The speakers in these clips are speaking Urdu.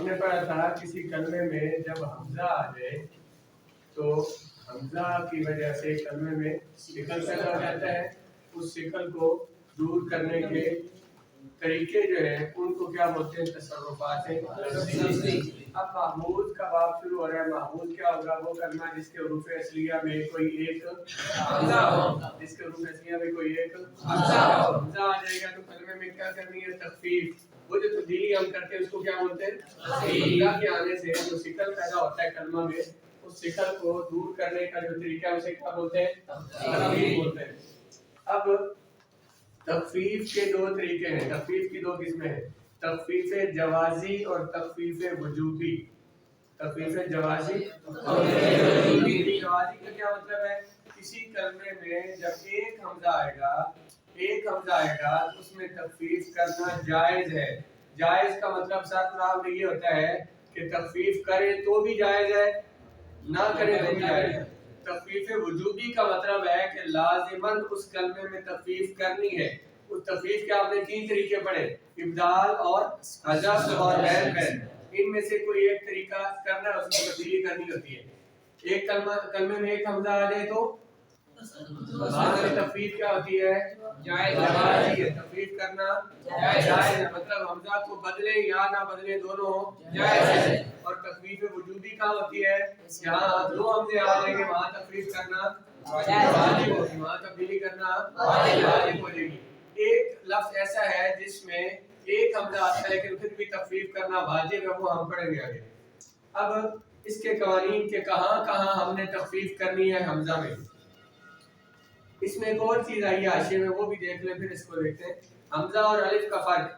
ہم نے پڑھا تھا کسی کلمے میں جب حمزہ آ جائے تو حمزہ کی وجہ سے کلمے میں شکل پیدا ہو جاتا ہے. اس شکل کو دور کرنے کے طریقے جو ہیں ان کو کیا بولتے ہیں؟ تصرفات لفظی. اب محمود کا باب شروع ہو رہا ہے. محمود کیا ہوگا؟ وہ کلمہ جس کے حروف اصلیہ میں کوئی ایک حمزہ ہو. جس کے حروف اصلیہ میں کوئی ایک حمزہ ہو. حمزہ آ جائے گا تو کلمے میں کیا کرنی ہے؟ تخفیف. وہ جو تبدیلی ہم کرتے ہیں اس کو کیا بولتے ہیں؟ حمزہ کے آنے سے جو شکل پیدا ہوتا ہے کلمہ میں اس شکل کو دور کرنے کا جو طریقہ ہے اسے کیا بولتے ہیں؟ تخفیف بولتے ہیں. اب تخفیف کے دو طریقے ہیں. تخفیف کی دو قسمیں ہیں. تخفیف جوازی اور تخفیف وجوبی. تخفیف جوازی اور وجوبی. جوازی کا کیا مطلب ہے؟ کسی کلمے میں جب ایک حمزہ آئے گا تو اس میں تخفیف کرنا جائز ہے. جائز کا مطلب صاحب نام میں یہ ہوتا ہے کہ تخفیف کرے تو بھی جائز ہے, نہ کرے تو بھی جائز ہے. تخفیف وجوبی کا مطلب ہے کہ لازماً اس کلمے میں تخفیف کرنی ہے. اس تخفیف کے آپ نے تین طریقے پڑھے, ابدال اور حذف اور غیر بین. ان میں سے کوئی ایک طریقہ کرنا ہے, اس میں تبدیلی کرنی ہوتی ہے. ایک کلمے میں ایک حمزہ آ جائے تو تخفیف کیا ہوتی ہے؟ جائز ہے. تخفیف کرنا جائز ہے, مطلب حمزہ کو بدلے یا نہ بدلے دونوں جائز ہے. اور تخفیف وجوبی کہاں ہوتی ہے؟ جہاں دو حمزے آ جائیں گے وہاں تخفیف کرنا واجب ہوگی, وہاں تبدیلی کرنا واجب ہو جائے گی. ایک لفظ ایسا ہے جس میں ایک حمزہ آتا ہے لیکن پھر بھی تخفیف کرنا واجب ہے, وہ ہم پڑھیں گے آگے. اب اس کے قوانین کے کہاں کہاں ہم نے تخفیف کرنی ہے حمزہ میں. اس میں ایک اور چیز آئی ہے حاشیے میں, وہ بھی دیکھ لیں, پھر اس کو دیکھتے ہیں. حمزہ اور الف کا فرق.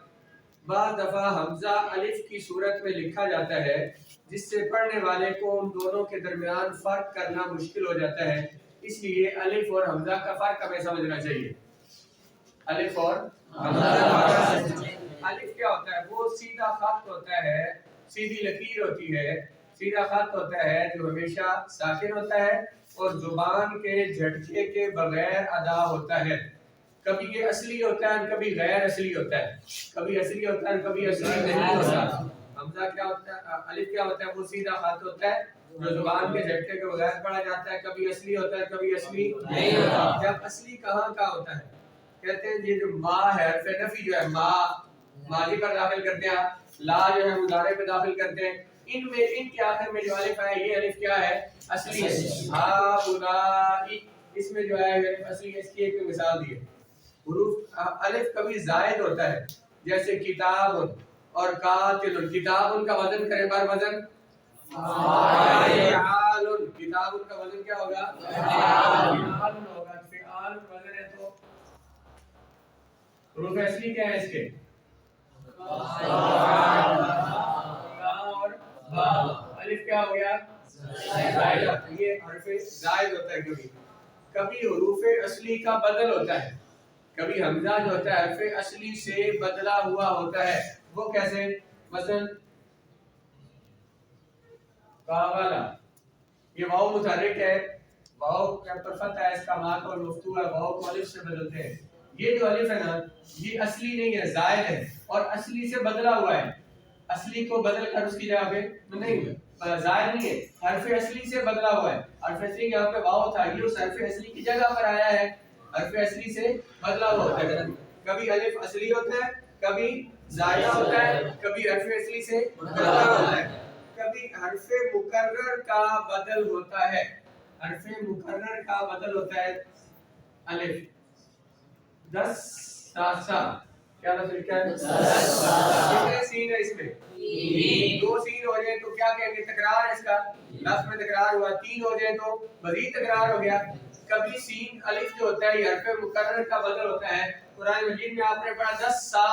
بعض دفعہ حمزہ الف کی صورت میں لکھا جاتا ہے جس سے پڑھنے والے کو ان دونوں کے درمیان فرق کرنا مشکل ہو جاتا ہے. اس لیے الف اور حمزہ کا فرق ہمیں سمجھنا چاہیے. الف اور حمزہ کا فرق. الف کیا ہوتا ہے؟ وہ سیدھا خط ہوتا ہے, سیدھی لکیر ہوتی ہے, سیدھا خط ہوتا ہے جو ہمیشہ ساکن ہوتا ہے اور زبان کے جھٹکے کے بغیر ادا ہوتا ہے. کبھی یہ اصلی ہوتا ہے, کبھی غیر اصلی ہوتا ہے. کبھی اصلی ہوتا ہے, کبھی اصلی نہیں ہوتا. حمزہ کیا ہوتا ہے؟ الف کیا ہوتا ہے؟ وہ سیدھا خط ہوتا ہے جو زبان کے جھٹکے کے بغیر پڑھا جاتا ہے. کبھی اصلی ہوتا ہے, کبھی اصلی نہیں ہوتا. جب اصلی کہاں کا ہوتا ہے؟ کہتے ہیں یہ جو ما ہے, حرف نفی جو ہے, ما ماضی پر داخل کرتے ہیں, لا جو ہے مضارع پہ داخل کرتے ہیں. ان میں ان کے آخر میں جو الف ہے یہ الف کیا ہے؟ اصلی ہے. ہا اولئک, اس میں جو ہے الف اصلی ہے. اس کی ایک مثال دی ہے. حروف الف کبھی زائد ہوتا ہے جیسے کتاب اور قاتل. کتاب کا وزن کرے بار وزن فعال. کتاب کا وزن کیا ہوگا؟ فعال ہوگا. فعال وزن ہے تو حروف اصلی کیا ہے اس کے؟ اور با. الف کیا ہو گیا؟ زائد. یہ حرف زائد ہوتا ہے. کبھی حروف اصلی کا بدل ہوتا ہے. کبھی حمزہ جو ہوتا ہے حرف اصلی سے بدلا ہوا ہوتا ہے. وہ کیسے؟ مثلا قابلہ, یہ واو متحرک ہے, واو پر فتح ہے, اس کا ماں اور مفتوح ہے, واو کو الف سے بدلتے ہیں. یہ جو الف ہے نا یہ اصلی نہیں ہے, زائد ہے اور اصلی سے بدلا ہوا ہے. اصلی کو بدل کر اس کی جگہ پہ نہیں, زائد نہیں ہے, حرف اصلی سے بدلا ہوا ہے. حرف اصلی یہاں پہ واو تھا, یہ اس حرف اصلی کی جگہ پر آیا ہے, حرف اصلی سے بدلا ہوا ہوتا ہے. کبھی الف اصلی ہوتا ہے, کبھی زائدہ ہوتا ہے, کبھی حرف اصلی سے بدلا ہوتا ہے. کبھی حرف مکرر کا بدل ہوتا ہے. حرف مکرر کا بدل ہوتا ہے. الف 10 ساسا, کیا لفظ لکھا ہے؟ 10 ساسا. کتنے سین ہے اس میں؟ 3. 2 سین ہو جائیں تو کیا کہیں گے؟ تکرار ہے اس کا, لفظ میں تکرار ہوا. 3 ہو جائیں تو مزید تکرار ہو گیا. کبھی سین الف جو ہوتا ہے یہ حرف مکرر کا بدل ہوتا ہے. قرآن مجید میں آپ نے پڑھا 10 سا,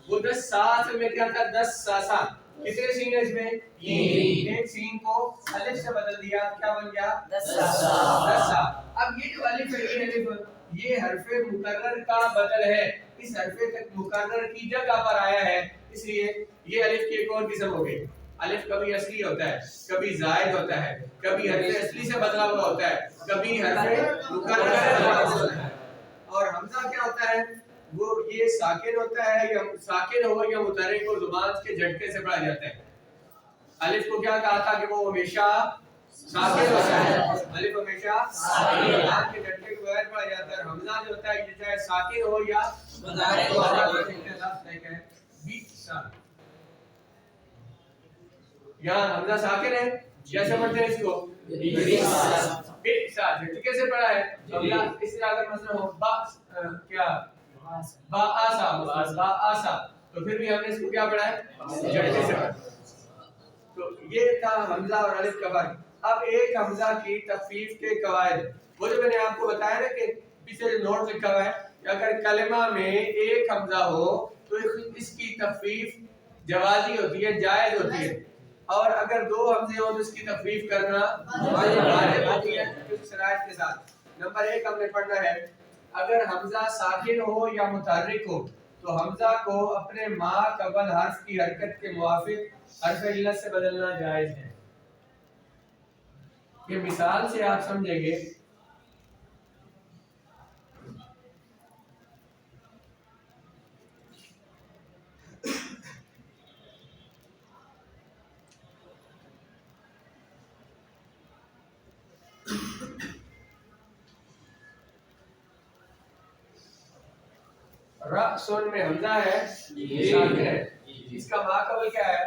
وہ 10 سا میں کیا تھا؟ 10 ساسا. کتنے سین ہے اس میں؟ 3. ایک سین کو الف سے بدل دیا, کیا بن گیا؟ 10 سا. اب یہ جو الف ہے یہ الف یہ حرف مکرر کا بدل ہے. اس حرف مکرر کی جگہ پر آیا ہے, اس لیے یہ الف کی ایک اور قسم ہو گئی. الف کبھی اصلی ہوتا ہے, کبھی زائد ہوتا ہے, کبھی حرف اصلی سے بدلا ہوا ہوتا ہے, کبھی حرف مکرر سے بدلا ہوا ہوتا ہے. اور حمزہ کیا ہوتا ہے؟ وہ یہ ساکن ہوتا ہے یا ساکن ہو یا متحرک ہو زبان کے جھٹکے سے پڑھا جاتا ہے. الف کو کیا کہا تھا کہ وہ ہمیشہ ساکن ہوتا ہے, الف ہمیشہ زبان کے جھٹکے کے بغیر پڑھا جاتا ہے. حمزہ جو ہوتا ہے یہ چاہے ساکن ہو یا متحرک ہو. یہاں حمزہ ساکن ہے, جیسے پڑھتے ہیں اس کو بئسا جھٹکے سے پڑھا ہے. حمزہ اس طرح اگر مثلا ہو با کیا با آسا تو پھر بھی ہم نے اس کو کیا پڑھا ہے جھٹکے سے پڑھا. تو یہ تھا حمزہ اور الف کا فرق. اب ایک حمزہ کی تخفیف کے قواعد, وہ جو میں نے آپ کو بتایا نا کہ پیچھے نوٹ لکھا ہوا ہے کہ اگر کلمہ میں ایک حمزہ ہو تو اس کی تخفیف جوازی ہوتی ہے, جائز ہوتی ہے, اور اگر دو حمزے ہوں تو اس کی تخفیف کرنا واجب ہوتی ہے کچھ شرائط کے ساتھ. نمبر 1 ہم نے پڑھنا ہے, اگر حمزہ ساکن ہو یا متحرک ہو تو حمزہ کو اپنے ما قبل حرف کی حرکت کے موافق حرف علت سے بدلنا جائز ہے. یہ مثال سے آپ سمجھیں گے. رأسن میں حمزہ ہے ساکن ہے, اس کا ما قبل کیا ہے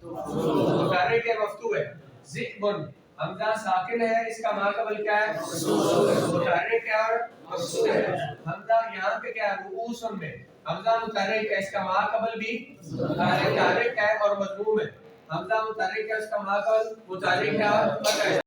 متحرک ہے مفتوح ہے. ذئبن حمزہ ساکن ہے, اس کا ما قبل کیا ہے متحرک ہے اور مفتوح ہے. حمزہ یہاں پہ کیا ہے رؤوسن میں حمزہ متحرک ہے, اس کا ما قبل بھی متحرک ہے اور مضموم ہے. حمزہ متحرک ہے, اس کا ما قبل متحرک ہے اور